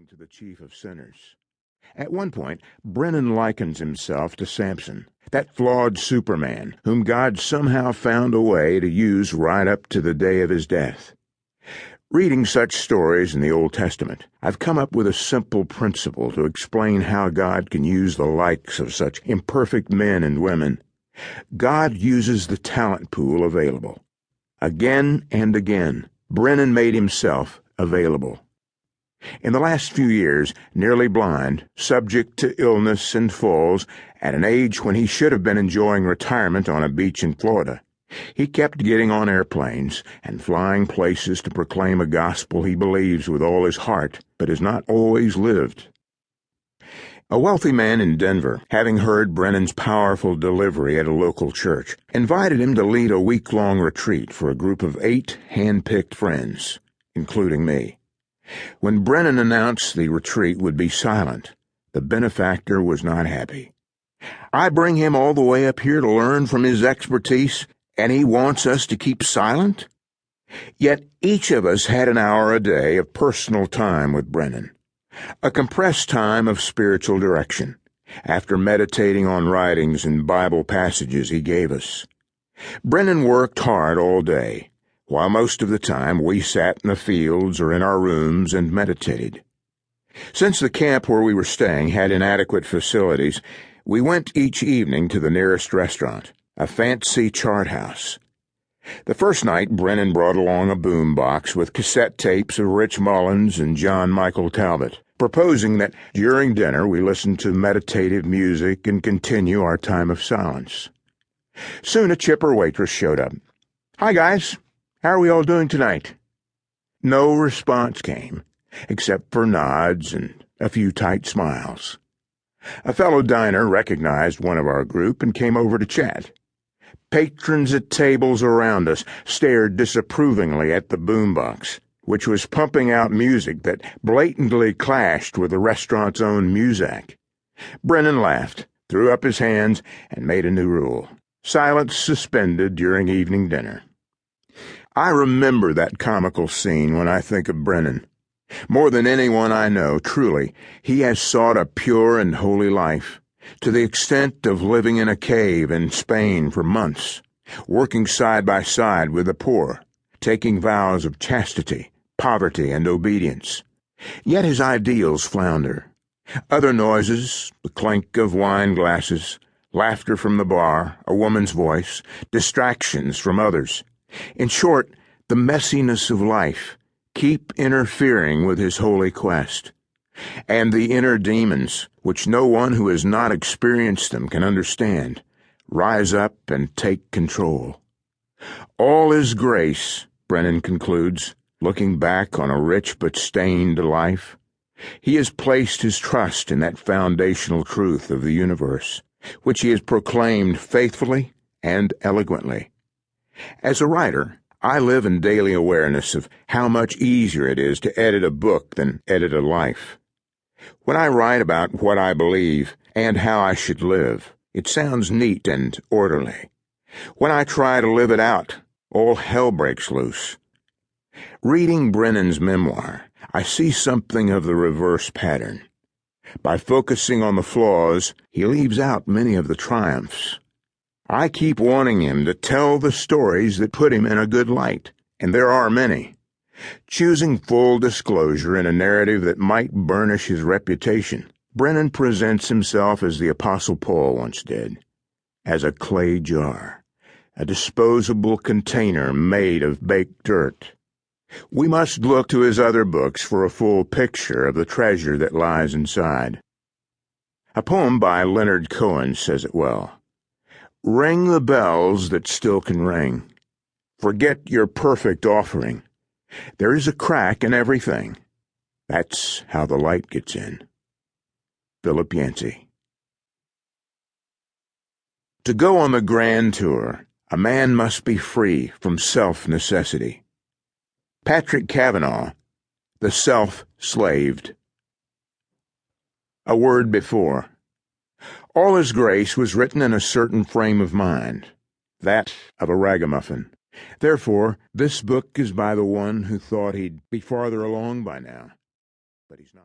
to the chief of sinners. At one point, Brennan likens himself to Samson, that flawed Superman whom God somehow found a way to use right up to the day of his death. Reading such stories in the Old Testament, I've come up with a simple principle to explain how God can use the likes of such imperfect men and women. God uses the talent pool available. Again and again, Brennan made himself available. In the last few years, nearly blind, subject to illness and falls, at an age when he should have been enjoying retirement on a beach in Florida, he kept getting on airplanes and flying places to proclaim a gospel he believes with all his heart, but has not always lived. A wealthy man in Denver, having heard Brennan's powerful delivery at a local church, invited him to lead a week-long retreat for a group of 8 hand-picked friends, including me. When Brennan announced the retreat would be silent, the benefactor was not happy. "I bring him all the way up here to learn from his expertise, and he wants us to keep silent?" Yet each of us had an hour a day of personal time with Brennan, a compressed time of spiritual direction, after meditating on writings and Bible passages he gave us. Brennan worked hard all day, while most of the time we sat in the fields or in our rooms and meditated. Since the camp where we were staying had inadequate facilities, we went each evening to the nearest restaurant, a fancy chart house. The first night, Brennan brought along a boom box with cassette tapes of Rich Mullins and John Michael Talbot, proposing that during dinner we listen to meditative music and continue our time of silence. Soon a chipper waitress showed up. "Hi, guys. How are we all doing tonight?" No response came, except for nods and a few tight smiles. A fellow diner recognized one of our group and came over to chat. Patrons at tables around us stared disapprovingly at the boombox, which was pumping out music that blatantly clashed with the restaurant's own muzak. Brennan laughed, threw up his hands, and made a new rule: silence suspended during evening dinner. I remember that comical scene when I think of Brennan. More than anyone I know, truly, he has sought a pure and holy life, to the extent of living in a cave in Spain for months, working side by side with the poor, taking vows of chastity, poverty, and obedience. Yet his ideals flounder. Other noises, the clink of wine glasses, laughter from the bar, a woman's voice, distractions from others. In short, the messiness of life keep interfering with his holy quest. And the inner demons, which no one who has not experienced them can understand, rise up and take control. All is grace, Brennan concludes, looking back on a rich but stained life. He has placed his trust in that foundational truth of the universe, which he has proclaimed faithfully and eloquently. As a writer, I live in daily awareness of how much easier it is to edit a book than edit a life. When I write about what I believe and how I should live, it sounds neat and orderly. When I try to live it out, all hell breaks loose. Reading Brennan's memoir, I see something of the reverse pattern. By focusing on the flaws, he leaves out many of the triumphs. I keep wanting him to tell the stories that put him in a good light, and there are many. Choosing full disclosure in a narrative that might burnish his reputation, Brennan presents himself as the Apostle Paul once did, as a clay jar, a disposable container made of baked dirt. We must look to his other books for a full picture of the treasure that lies inside. A poem by Leonard Cohen says it well. "Ring the bells that still can ring. Forget your perfect offering. There is a crack in everything. That's how the light gets in." Philip Yancey. To go on the grand tour, a man must be free from self-necessity. Patrick Cavanaugh, The Self-Slaved. A word before. All His Grace was written in a certain frame of mind, that of a ragamuffin. Therefore, this book is by the one who thought he'd be farther along by now. But he's not.